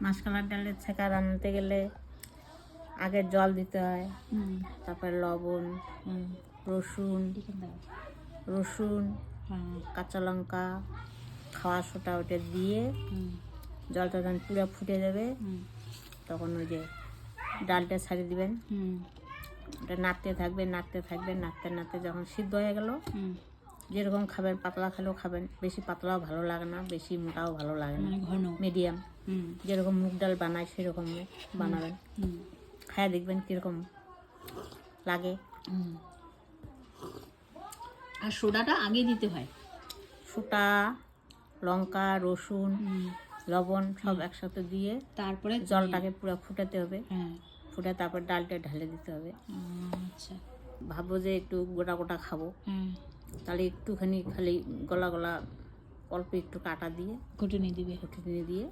মাসকলার ডালের ছেঁকা রান্নাতে গেলে আগে জল দিতে হয়, তারপরে লবণ, রসুন, কাঁচা লঙ্কা, খাওয়া সোটা ওটা দিয়ে জলটা যখন পুরো ফুটে যাবে তখন ওই যে ডালটা ছাড়িয়ে দিবেন। ওটা নাড়তে থাকবে নাড়তে যখন সিদ্ধ হয়ে গেল, যেরকম খাবেন, পাতলা খেলেও খাবেন, বেশি পাতলাও ভালো লাগে না, বেশি মোটাও ভালো লাগে না, ঘন মিডিয়াম, যেরকম মুগ ডাল বানায় সেরকম বানাবেন। খায়া দেখবেন কীরকম লাগে। আর সোডাটা আগে দিতে হয়। সোটা, লঙ্কা, রসুন, লবণ সব একসাথে দিয়ে তারপরে জলটাকে পুরো ফুটাতে হবে। ফুটে তারপর ডালটা ঢেলে দিতে হবে। আচ্ছা, ভাবো যে একটু গোটা গোটা খাবো, তাহলে একটুখানি খালি গলা অল্প একটু কাটা দিয়ে ঘুটুনি দিয়ে